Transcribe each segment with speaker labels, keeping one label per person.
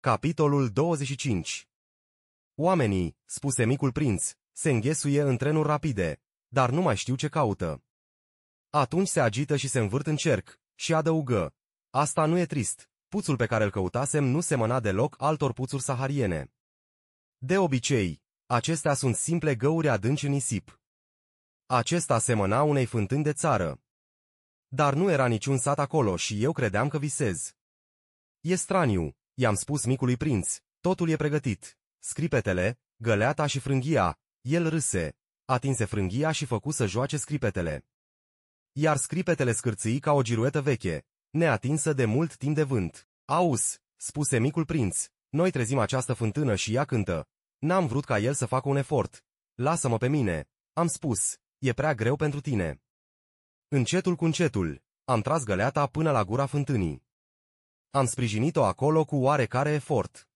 Speaker 1: Capitolul 25. Oamenii, spuse micul prinț, se înghesuie în trenuri rapide, dar nu mai știu ce caută. Atunci se agită și se învârt în cerc, și adăugă: asta nu e trist, puțul pe care îl căutasem nu semăna deloc altor puțuri sahariene. De obicei, acestea sunt simple găuri adânci în nisip. Acesta semăna unei fântâni de țară. Dar nu era niciun sat acolo și eu credeam că visez. E straniu, i-am spus micului prinț, totul e pregătit. Scripetele, găleata și frânghia. El râse, atinse frânghia și făcu să joace scripetele. Iar scripetele scârțâi ca o giruetă veche, neatinsă de mult timp de vânt. Auzi, spuse micul prinț, noi trezim această fântână și ea cântă. N-am vrut ca el să facă un efort. Lasă-mă pe mine, am spus, e prea greu pentru tine. Încetul cu încetul, am tras găleata până la gura fântânii. Am sprijinit-o acolo cu oarecare efort.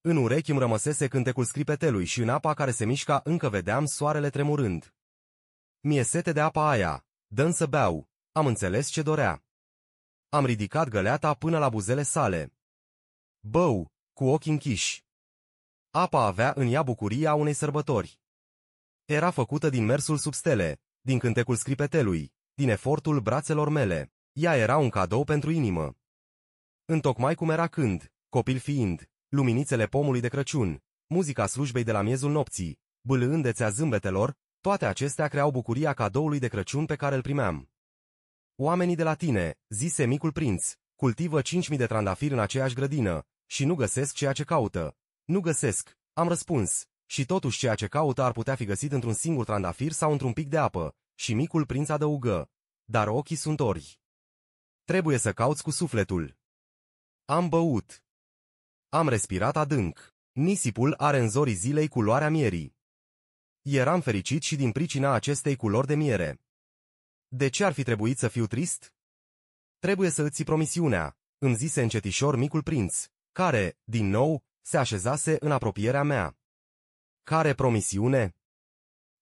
Speaker 1: În urechi îmi rămăsese cântecul scripetelui și în apa care se mișca încă vedeam soarele tremurând. Mi-e sete de apa aia, dă-mi să beau, am înțeles ce dorea. Am ridicat găleata până la buzele sale. Bău, cu ochii închiși. Apa avea în ea bucuria unei sărbători. Era făcută din mersul sub stele, din cântecul scripetelui, din efortul brațelor mele. Ea era un cadou pentru inimă. Întocmai cum era când, copil fiind, luminițele pomului de Crăciun, muzica slujbei de la miezul nopții, bâlâândețea zâmbetelor, toate acestea creau bucuria cadoului de Crăciun pe care îl primeam. Oamenii de la tine, zise micul prinț, cultivă 5.000 de trandafiri în aceeași grădină și nu găsesc ceea ce caută. Nu găsesc, am răspuns, și totuși ceea ce caută ar putea fi găsit într-un singur trandafir sau într-un pic de apă, și micul prinț adăugă: dar ochii sunt ori. Trebuie să cauți cu sufletul. Am băut. Am respirat adânc. Nisipul are în zorii zilei culoarea mierii. Eram fericit și din pricina acestei culori de miere. De ce ar fi trebuit să fiu trist? Trebuie să îți ții promisiunea, îmi zise încetișor micul prinț, care, din nou, se așezase în apropierea mea. Care promisiune?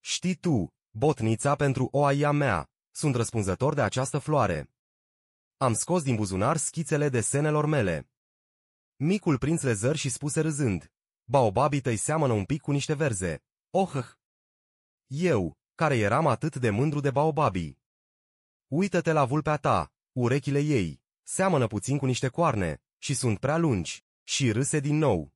Speaker 1: Știi tu, botnița pentru oaia mea, sunt răspunzător de această floare. Am scos din buzunar schițele desenelor mele. Micul prinț le zări și spuse râzând: baobabii tăi seamănă un pic cu niște verze. Oh! Eu, care eram atât de mândru de baobabii. Uită-te la vulpea ta, urechile ei, seamănă puțin cu niște coarne, și sunt prea lungi, și râse din nou.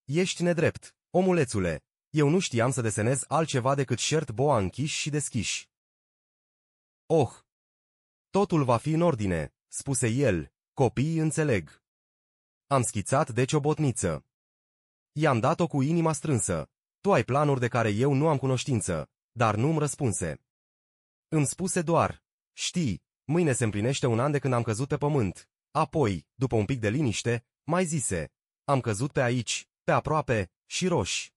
Speaker 1: Ești nedrept, omulețule, eu nu știam să desenez altceva decât șert boa închiși și deschiși. Oh! Totul va fi în ordine, spuse el, copiii înțeleg. Am schițat deci o botniță. I-am dat-o cu inima strânsă. Tu ai planuri de care eu nu am cunoștință, dar nu-mi răspunse. Îmi spuse doar: știi, mâine se împlinește un an de când am căzut pe pământ. Apoi, după un pic de liniște, mai zise: am căzut pe aici, pe aproape, și roși.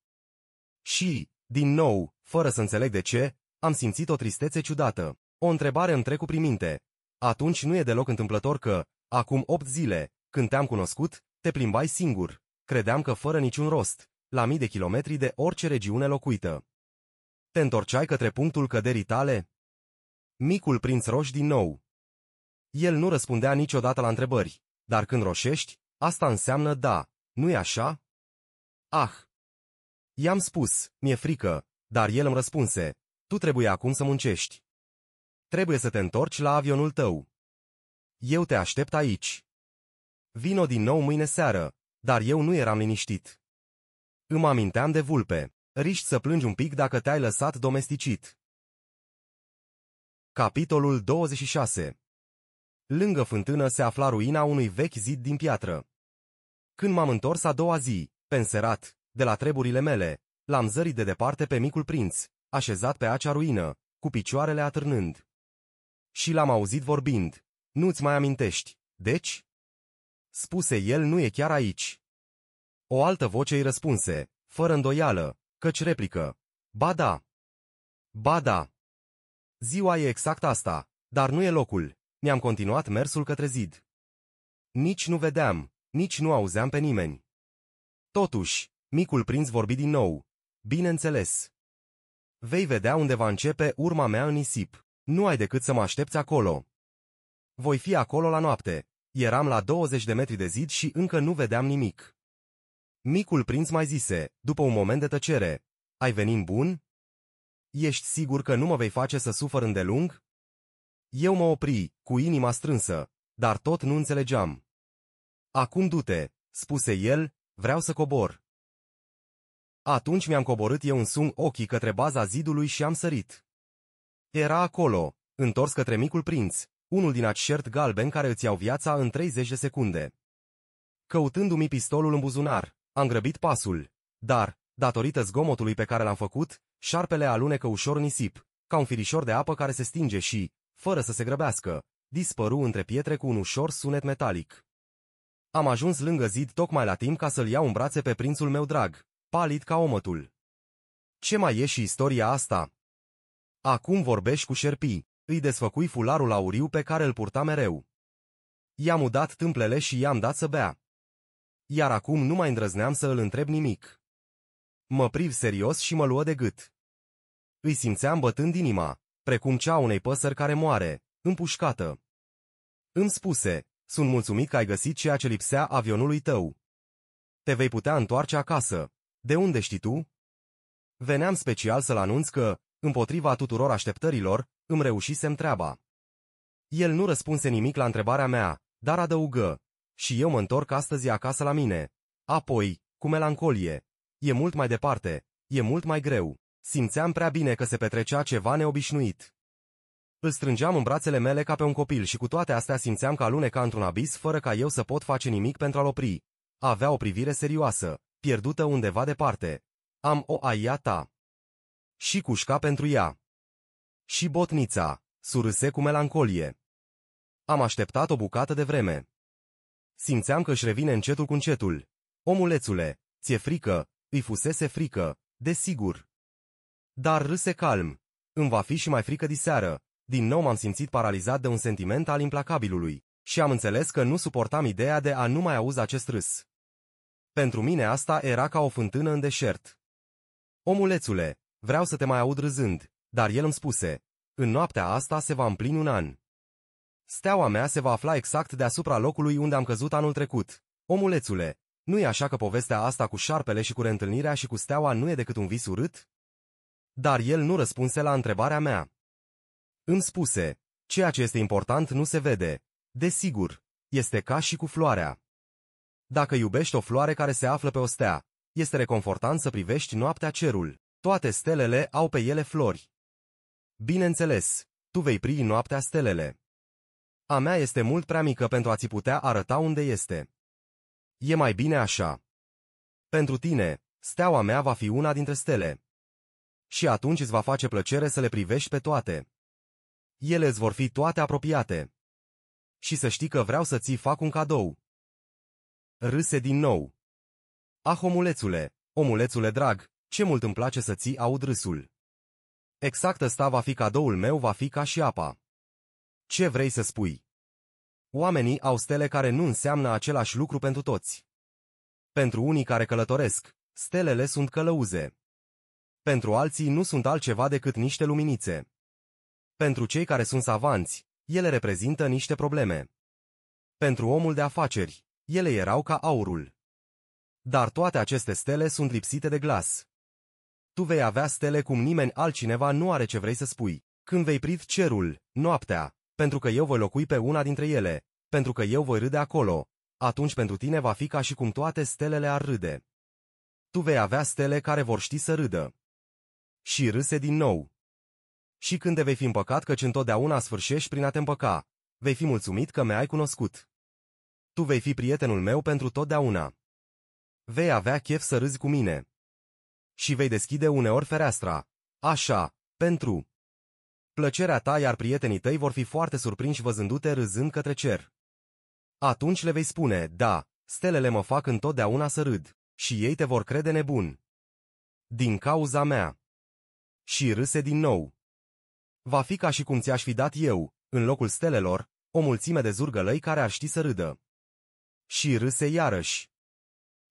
Speaker 1: Și, din nou, fără să înțeleg de ce, am simțit o tristețe ciudată. O întrebare îmi trecu prin minte. Atunci nu e deloc întâmplător că, acum 8 zile, când te-am cunoscut, te plimbai singur. Credeam că fără niciun rost, la mii de kilometri de orice regiune locuită. Te întorceai către punctul căderii tale? Micul prinț roș din nou. El nu răspundea niciodată la întrebări, dar când roșești, asta înseamnă da, nu-i așa? Ah! I-am spus, mi-e frică, dar el îmi răspunse: tu trebuie acum să muncești. Trebuie să te întorci la avionul tău. Eu te aștept aici. Vino din nou mâine seară, dar eu nu eram liniștit. Îmi aminteam de vulpe. Riști să plângi un pic dacă te-ai lăsat domesticit. Capitolul 26. Lângă fântână se afla ruina unui vechi zid din piatră. Când m-am întors a doua zi, penserat, de la treburile mele, l-am zărit de departe pe micul prinț, așezat pe acea ruină, cu picioarele atârnând. Și l-am auzit vorbind: nu-ți mai amintești, deci? Spuse el: nu e chiar aici. O altă voce îi răspunse, fără îndoială, căci replică: ba da. Ba da. Ziua e exact asta, dar nu e locul. Mi-am continuat mersul către zid. Nici nu vedeam, nici nu auzeam pe nimeni. Totuși, micul prinț vorbi din nou: bineînțeles. Vei vedea unde va începe urma mea în nisip. Nu ai decât să mă aștepți acolo. Voi fi acolo la noapte, Eram la 20 de metri de zid și încă nu vedeam nimic. Micul prinț mai zise, după un moment de tăcere, ai venit bun? Ești sigur că nu mă vei face să sufăr îndelung? Eu mă opri, cu inima strânsă, dar tot nu înțelegeam. Acum du-te, spuse el, vreau să cobor. Atunci mi-am coborât eu însumi ochii către baza zidului și am sărit. Era acolo, întors către micul prinț, unul din aci șert galben care îți iau viața în 30 de secunde. Căutându-mi pistolul în buzunar, am grăbit pasul, dar, datorită zgomotului pe care l-am făcut, șarpele alunecă ușor nisip, ca un firișor de apă care se stinge și, fără să se grăbească, dispăru între pietre cu un ușor sunet metalic. Am ajuns lângă zid tocmai la timp ca să-l iau în brațe pe prințul meu drag, palid ca omătul. Ce mai e și istoria asta? Acum vorbești cu șerpii, îi desfăcui fularul auriu pe care îl purta mereu. I-am udat tâmplele și i-am dat să bea. Iar acum nu mai îndrăzneam să îl întreb nimic. Mă priv serios și mă luă de gât. Îi simțeam bătând inima, precum cea unei păsări care moare, împușcată. Îmi spuse, sunt mulțumit că ai găsit ceea ce lipsea avionului tău. Te vei putea întoarce acasă. De unde știi tu? Veneam special să-l anunț că, împotriva tuturor așteptărilor, îmi reușisem treaba. El nu răspunse nimic la întrebarea mea, dar adăugă, și eu mă întorc astăzi acasă la mine. Apoi, cu melancolie, e mult mai departe, e mult mai greu. Simțeam prea bine că se petrecea ceva neobișnuit. Îl strângeam în brațele mele ca pe un copil și cu toate astea simțeam că aluneca într-un abis fără ca eu să pot face nimic pentru a-l opri. Avea o privire serioasă, pierdută undeva departe. Am o aia ta. Și cușca pentru ea. Și botnița, surâse cu melancolie. Am așteptat o bucată de vreme. Simțeam că își revine încetul cu încetul. Omulețule, ți-e frică? Îi fusese frică, desigur. Dar râse calm. Îmi va fi și mai frică diseară. Din nou m-am simțit paralizat de un sentiment al implacabilului și am înțeles că nu suportam ideea de a nu mai auzi acest râs. Pentru mine asta era ca o fântână în deșert. Omulețule, vreau să te mai aud râzând, dar el îmi spuse, în noaptea asta se va împlini un an. Steaua mea se va afla exact deasupra locului unde am căzut anul trecut. Omulețule, nu-i așa că povestea asta cu șarpele și cu reîntâlnirea și cu steaua nu e decât un vis urât? Dar el nu răspunse la întrebarea mea. Îmi spuse, ceea ce este important nu se vede. Desigur, este ca și cu floarea. Dacă iubești o floare care se află pe o stea, este reconfortant să privești noaptea cerul. Toate stelele au pe ele flori. Bineînțeles, tu vei pri noaptea stelele. A mea este mult prea mică pentru a-ți putea arăta unde este. E mai bine așa. Pentru tine, steaua mea va fi una dintre stele. Și atunci îți va face plăcere să le privești pe toate. Ele îți vor fi toate apropiate. Și să știi că vreau să ți fac un cadou. Râse din nou. Ah, omulețule drag, ce mult îmi place să ți aud râsul. Exact ăsta va fi cadoul meu, va fi ca și apa. Ce vrei să spui? Oamenii au stele care nu înseamnă același lucru pentru toți. Pentru unii care călătoresc, stelele sunt călăuze. Pentru alții nu sunt altceva decât niște luminițe. Pentru cei care sunt savanți, ele reprezintă niște probleme. Pentru omul de afaceri, ele erau ca aurul. Dar toate aceste stele sunt lipsite de glas. Tu vei avea stele cum nimeni altcineva nu are ce vrei să spui. Când vei privi cerul, noaptea, pentru că eu voi locui pe una dintre ele, pentru că eu voi râde acolo, atunci pentru tine va fi ca și cum toate stelele ar râde. Tu vei avea stele care vor ști să râdă. Și râse din nou. Și când te vei fi împăcat căci întotdeauna sfârșești prin a te împăca, vei fi mulțumit că mi-ai cunoscut. Tu vei fi prietenul meu pentru totdeauna. Vei avea chef să râzi cu mine. Și vei deschide uneori fereastra. Așa, pentru plăcerea ta, iar prietenii tăi vor fi foarte surprinși văzându-te râzând către cer. Atunci le vei spune, da, stelele mă fac întotdeauna să râd, și ei te vor crede nebun. Din cauza mea. Și râse din nou. Va fi ca și cum ți-aș fi dat eu, în locul stelelor, o mulțime de zurgălăi care ar ști să râdă. Și râse iarăși.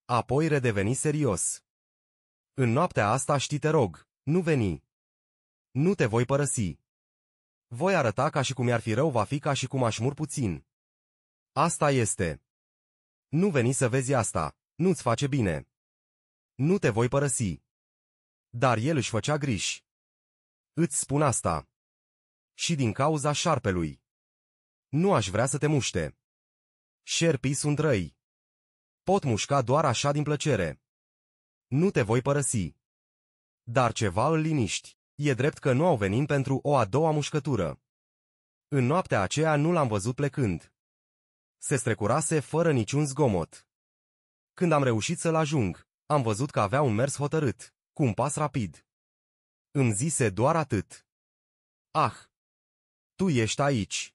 Speaker 1: Apoi redeveni serios. În noaptea asta știi, te rog, nu veni. Nu te voi părăsi. Voi arăta ca și cum i-ar fi rău, va fi ca și cum aș mur puțin. Asta este. Nu veni să vezi asta, nu-ți face bine. Nu te voi părăsi. Dar el își făcea griji. Îți spun asta. Și din cauza șarpelui. Nu aș vrea să te muște. Șerpii sunt răi. Pot mușca doar așa din plăcere. Nu te voi părăsi. Dar ceva îl liniști. E drept că nu au venit pentru o a doua mușcătură. În noaptea aceea nu l-am văzut plecând. Se strecurase fără niciun zgomot. Când am reușit să-l ajung, am văzut că avea un mers hotărât, cu un pas rapid. Îmi zise doar atât. Ah! Tu ești aici.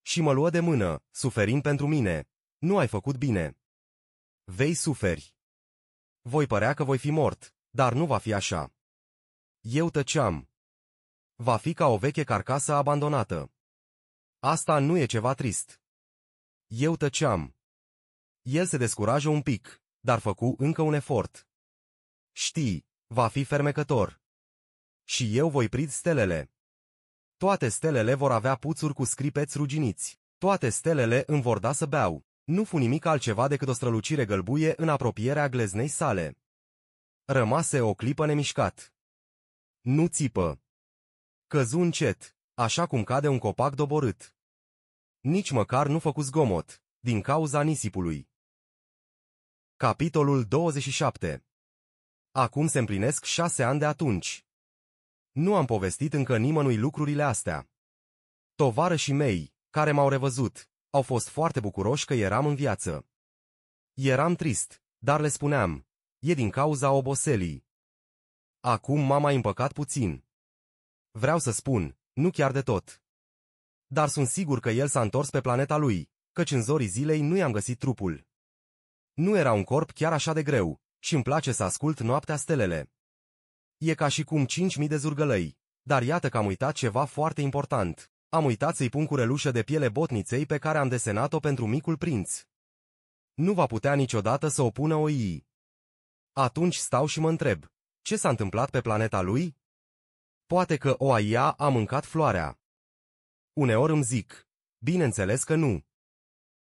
Speaker 1: Și mă luă de mână, suferind pentru mine. Nu ai făcut bine. Vei suferi. Voi părea că voi fi mort, dar nu va fi așa. Eu tăceam. Va fi ca o veche carcasă abandonată. Asta nu e ceva trist. Eu tăceam. El se descurajă un pic, dar făcu încă un efort. Știi, va fi fermecător. Și eu voi prind stelele. Toate stelele vor avea puțuri cu scripeți ruginiți. Toate stelele îmi vor da să beau. Nu fu nimic altceva decât o strălucire gălbuie în apropierea gleznei sale. Rămase o clipă nemișcat. Nu țipă. Căzu încet, așa cum cade un copac doborât. Nici măcar nu făcu zgomot, din cauza nisipului. Capitolul 27. Acum se împlinesc 6 ani de atunci. Nu am povestit încă nimănui lucrurile astea. Tovarășii mei, care m-au revăzut, au fost foarte bucuroși că eram în viață. Eram trist, dar le spuneam, e din cauza oboselii. Acum m-am mai împăcat puțin. Vreau să spun, nu chiar de tot. Dar sunt sigur că el s-a întors pe planeta lui, căci în zorii zilei nu i-am găsit trupul. Nu era un corp chiar așa de greu, și îmi place să ascult noaptea stelele. E ca și cum 5.000 de zurgălăi, dar iată că am uitat ceva foarte important. Am uitat să-i pun curelușă de piele botniței pe care am desenat-o pentru micul prinț. Nu va putea niciodată să o pună oii. Atunci stau și mă întreb, ce s-a întâmplat pe planeta lui? Poate că oaia a mâncat floarea. Uneori îmi zic, bineînțeles că nu.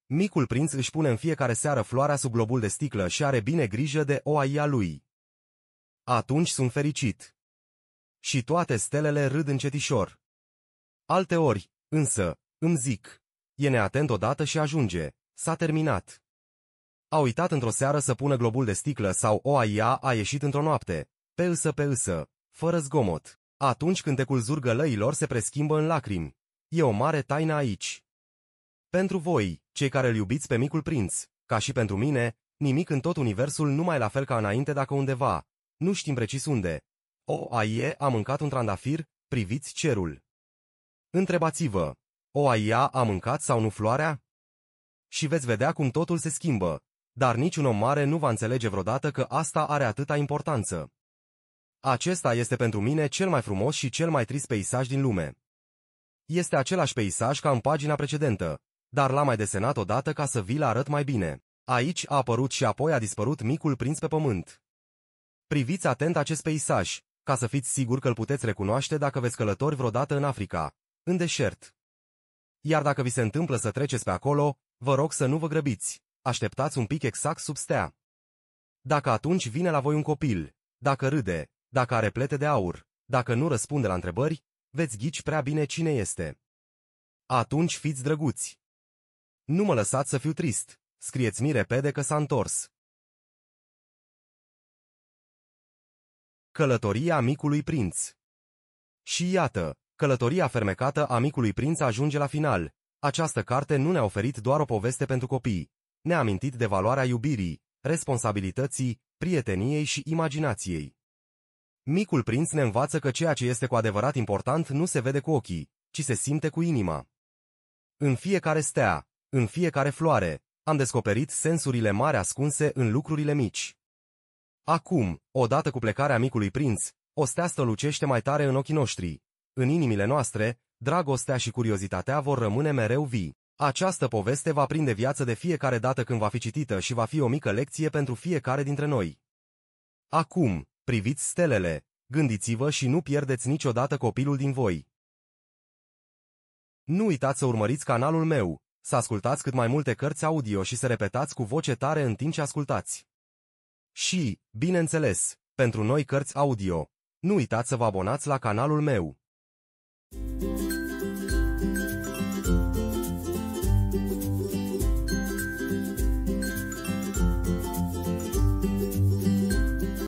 Speaker 1: Micul prinț își pune în fiecare seară floarea sub globul de sticlă și are bine grijă de oaia lui. Atunci sunt fericit. Și toate stelele râd încetișor. Alteori, însă, îmi zic, e neatent odată și ajunge, s-a terminat. A uitat într-o seară să pună globul de sticlă sau oaia a ieșit într-o noapte, pe îsă, fără zgomot. Atunci cântecul zurgălăilor se preschimbă în lacrimi. E o mare taină aici. Pentru voi, cei care îl iubiți pe micul prinț, ca și pentru mine, nimic în tot universul nu mai la fel ca înainte dacă undeva, nu știm precis unde, oaie a mâncat un trandafir, priviți cerul. Întrebați-vă, oaia a mâncat sau nu floarea? Și veți vedea cum totul se schimbă, dar niciun om mare nu va înțelege vreodată că asta are atâta importanță. Acesta este pentru mine cel mai frumos și cel mai trist peisaj din lume. Este același peisaj ca în pagina precedentă, dar l-am mai desenat odată ca să vi-l arăt mai bine. Aici a apărut și apoi a dispărut micul prinț pe pământ. Priviți atent acest peisaj, ca să fiți siguri că îl puteți recunoaște dacă veți călători vreodată în Africa, în deșert. Iar dacă vi se întâmplă să treceți pe acolo, vă rog să nu vă grăbiți, așteptați un pic exact sub stea. Dacă atunci vine la voi un copil, dacă râde, dacă are plete de aur, dacă nu răspunde la întrebări, veți ghici prea bine cine este. Atunci fiți drăguți. Nu mă lăsați să fiu trist, scrieți-mi repede că s-a întors. Călătoria micului prinț. Și iată, călătoria fermecată a micului prinț ajunge la final. Această carte nu ne-a oferit doar o poveste pentru copii. Ne-a amintit de valoarea iubirii, responsabilității, prieteniei și imaginației. Micul prinț ne învață că ceea ce este cu adevărat important nu se vede cu ochii, ci se simte cu inima. În fiecare stea, în fiecare floare, am descoperit sensurile mari ascunse în lucrurile mici. Acum, odată cu plecarea micului prinț, o stea strălucește mai tare în ochii noștri. În inimile noastre, dragostea și curiozitatea vor rămâne mereu vii. Această poveste va prinde viață de fiecare dată când va fi citită și va fi o mică lecție pentru fiecare dintre noi. Acum, priviți stelele, gândiți-vă și nu pierdeți niciodată copilul din voi. Nu uitați să urmăriți canalul meu, să ascultați cât mai multe cărți audio și să repetați cu voce tare în timp ce ascultați. Și, bineînțeles, pentru noi cărți audio, nu uitați să vă abonați la canalul meu.